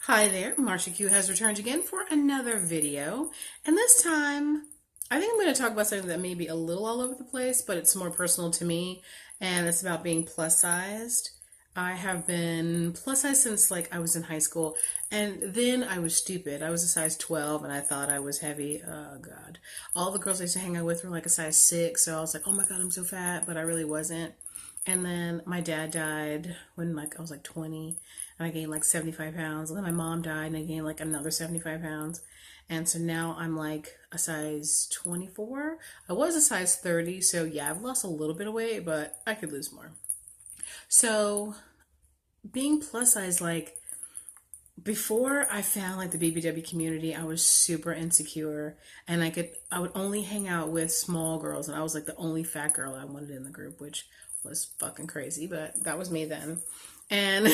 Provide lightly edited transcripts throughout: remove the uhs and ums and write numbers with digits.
Hi there, Marsha Q has returned again for another video. And this time, I think I'm going to talk about something that may be a little all over the place, but it's more personal to me, and it's about being plus sized. I have been plus sized since I was in high school, and then I was stupid. I was a size 12 and I thought I was heavy. Oh God. All the girls I used to hang out with were like a size 6, so I was like, oh my God, I'm so fat, but I really wasn't. And then my dad died when I was 20, and I gained 75 pounds. And then my mom died and I gained another 75 pounds. And so now I'm a size 24. I was a size 30, so yeah, I've lost a little bit of weight, but I could lose more. So being plus size, before I found the BBW community, I was super insecure, and I would only hang out with small girls, and I was the only fat girl I wanted in the group, which was fucking crazy, but that was me then. And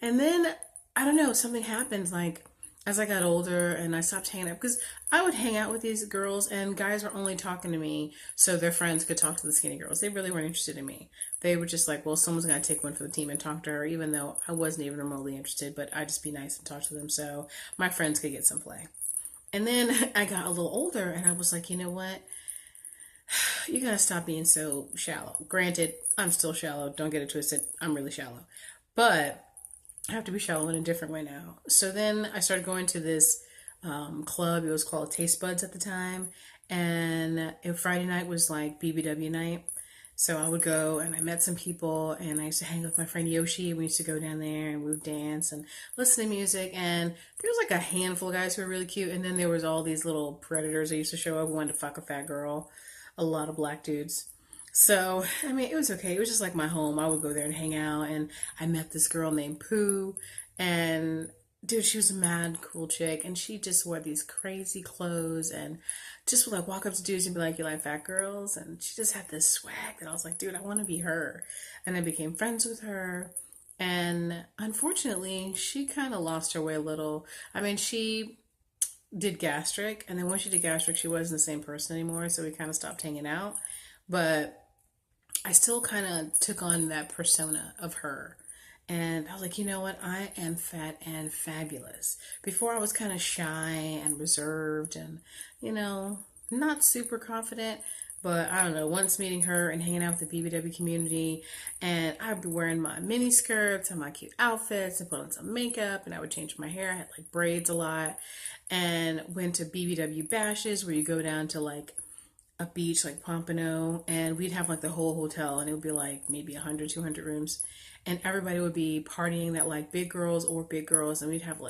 and then I don't know, something happened as I got older and I stopped hanging out, because I would hang out with these girls and guys were only talking to me so their friends could talk to the skinny girls. They really weren't interested in me. They were just well, someone's got to take one for the team and talk to her, even though I wasn't even remotely interested, but I'd just be nice and talk to them so my friends could get some play. And then I got a little older and I was like, you know what? You gotta stop being so shallow. Granted, I'm still shallow. Don't get it twisted. I'm really shallow. But I have to be shallow in a different way now. So then I started going to this club. It was called Taste Buds at the time. And Friday night was BBW night. So I would go and I met some people and I used to hang with my friend Yoshi. We used to go down there and we would dance and listen to music. And there was a handful of guys who were really cute. And then there was all these little predators that used to show up who wanted to fuck a fat girl. A lot of black dudes. So, I mean, it was okay. It was just my home. I would go there and hang out. And I met this girl named Pooh. And dude, she was a mad cool chick. And she just wore these crazy clothes and just would walk up to dudes and be like, you like fat girls? And she just had this swag that I was like, dude, I want to be her. And I became friends with her. And unfortunately, she kind of lost her way a little. I mean, she did gastric, and then once she did gastric, she wasn't the same person anymore, so we kind of stopped hanging out. But I still kind of took on that persona of her. And I was like, you know what? I am fat and fabulous. Before I was kind of shy and reserved and, not super confident. But I don't know, once meeting her and hanging out with the BBW community, and I'd be wearing my mini skirts and my cute outfits and put on some makeup, and I would change my hair. I had braids a lot, and went to BBW bashes where you go down to a beach Pompano, and we'd have the whole hotel, and it would be maybe 100, 200 rooms, and everybody would be partying that big girls or big girls, and we'd have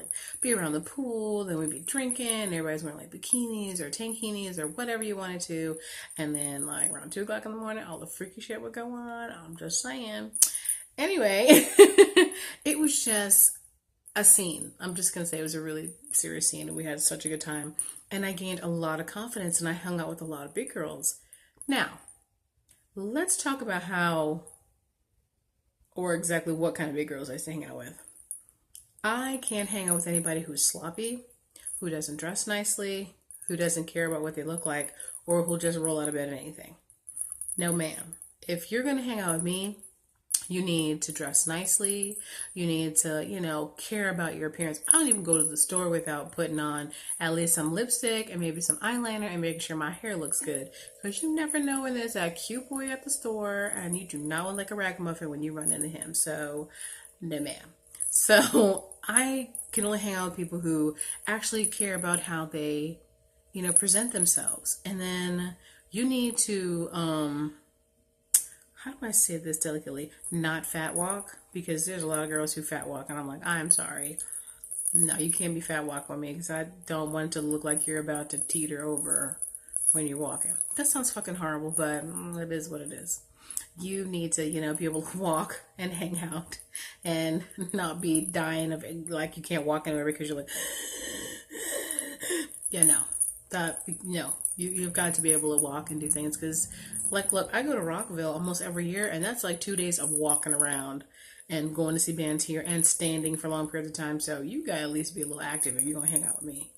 be around the pool, then we'd be drinking, and everybody's wearing bikinis or tankinis or whatever you wanted to, and then around 2 o'clock in the morning, all the freaky shit would go on. I'm just saying. Anyway, it was just a scene. I'm just going to say it was a really serious scene, and we had such a good time. And I gained a lot of confidence, and I hung out with a lot of big girls. Now, let's talk about how, or exactly what kind of big girls I used to hang out with. I can't hang out with anybody who's sloppy, who doesn't dress nicely, who doesn't care about what they look like, or who'll just roll out of bed in anything. No, ma'am. If you're going to hang out with me, you need to dress nicely. You need to, care about your appearance. I don't even go to the store without putting on at least some lipstick and maybe some eyeliner and making sure my hair looks good. Because you never know when there's that cute boy at the store and you do not want a ragamuffin when you run into him. So, no ma'am. So, I can only hang out with people who actually care about how they, present themselves. And then you need to, how do I say this delicately? Not fat walk, because there's a lot of girls who fat walk, and I'm like, I'm sorry. No, you can't be fat walk on me, because I don't want it to look like you're about to teeter over when you're walking. That sounds fucking horrible, but it is what it is. You need to, be able to walk and hang out and not be dying of you can't walk anywhere because you're yeah, no. No, you've got to be able to walk and do things, because look, I go to Rockville almost every year, and that's 2 days of walking around and going to see bands here and standing for long periods of time. So you gotta at least be a little active if you're gonna hang out with me.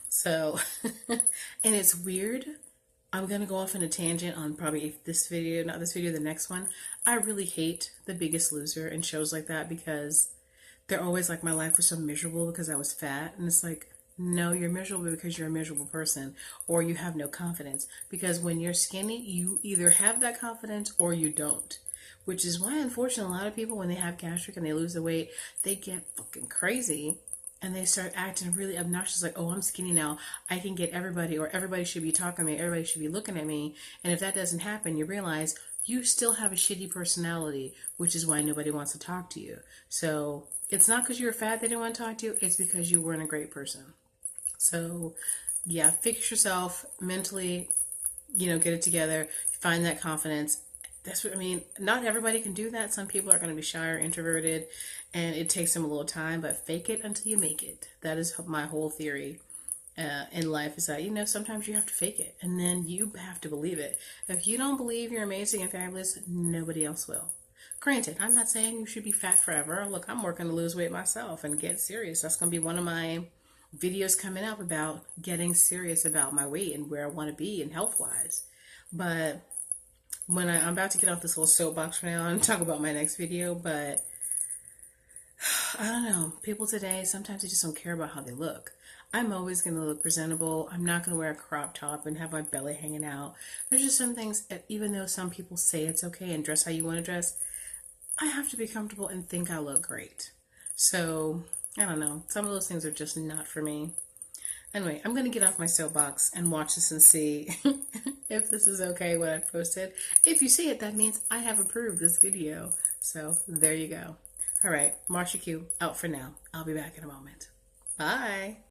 So and it's weird, I'm gonna go off on a tangent on probably this video, not this video, the next one. I really hate The Biggest Loser and shows like that, because they're always like, my life was so miserable because I was fat. And it's like, no, you're miserable because you're a miserable person, or you have no confidence. Because when you're skinny, you either have that confidence or you don't. Which is why, unfortunately, a lot of people, when they have gastric and they lose the weight, they get fucking crazy and they start acting really obnoxious, like, oh, I'm skinny now, I can get everybody, or everybody should be talking to me, everybody should be looking at me. And if that doesn't happen, you realize you still have a shitty personality, which is why nobody wants to talk to you. So it's not because you're fat they didn't want to talk to you, it's because you weren't a great person. So yeah, fix yourself mentally, get it together, find that confidence. That's what I mean. Not everybody can do that. Some people are going to be shy or introverted, and it takes them a little time, but fake it until you make it. That is my whole theory in life, is that, sometimes you have to fake it, and then you have to believe it. If you don't believe you're amazing and fabulous, nobody else will. Granted, I'm not saying you should be fat forever. Look, I'm working to lose weight myself and get serious. That's going to be one of my videos coming up, about getting serious about my weight and where I want to be and health-wise. But when I'm about to get off this little soapbox for now and talk about my next video, but I don't know. People today, sometimes they just don't care about how they look. I'm always going to look presentable. I'm not going to wear a crop top and have my belly hanging out. There's just some things that, even though some people say it's okay and dress how you want to dress, I have to be comfortable and think I look great. So, I don't know. Some of those things are just not for me. Anyway, I'm going to get off my soapbox and watch this and see if this is okay, what I posted. If you see it, that means I have approved this video. So there you go. All right, Marsha Q out for now. I'll be back in a moment. Bye.